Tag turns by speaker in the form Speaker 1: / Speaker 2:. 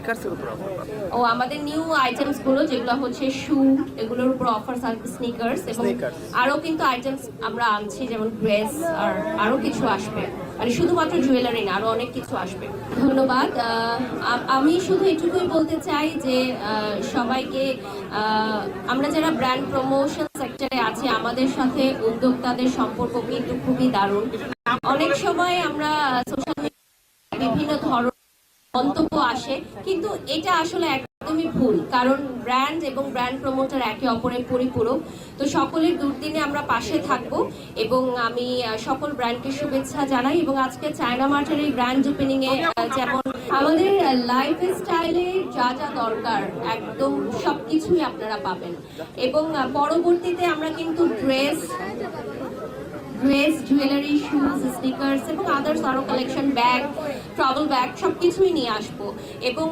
Speaker 1: স্নিকার্সের উপর অফার পাবে।
Speaker 2: ও আমাদের নিউ আইটেমস গুলো যেগুলো হচ্ছে শু, এগুলোর উপর অফার থাকবে, স্নিকার্স এবং আরো কিন্তু আইটেমস আমরা আনছি, যেমন ড্রেস আর আরো কিছু আসবে, মানে শুধুমাত্র জুয়েলারি না, আরো অনেক কিছু আসবে। ধন্যবাদ। আমি শুধু এটুকুই বলতে চাই যে সবাইকে, আমরা যারা ব্র্যান্ড প্রমোশন সেক্টরে আছি, আমাদের সাথে উদ্যোক্তাদের সম্পর্ক কিন্তু খুবই দারুণ। অনেক সময় আমরা সোশ্যাল মিডিয়ায় বিভিন্ন ধরনের মন্তব্য আসে, কিন্তু এটা আসলে একদমই ভুল, কারণ ব্র্যান্ড এবং ব্র্যান্ড প্রমোটার একে অপরের পরিপূরক। তো সকলের দুর্দিনে আমরা পাশে থাকব এবং আমি সকল ব্র্যান্ডকে শুভেচ্ছা জানাই। এবং আজকে চায়না মার্টের এই গ্র্যান্ড ওপেনিং এ যেমন আমাদের লাইফ স্টাইলে যা যা দরকার একদম সবকিছুই আপনারা পাবেন। এবং পরবর্তীতে আমরা কিন্তু ড্রেস, জুয়েলারি, শুজ, স্নিকার্স এবং আদার্স আরো কালেকশন, ব্যাগ, ট্রাভেল ব্যাগ সবকিছুই নিয়ে আসবো। এবং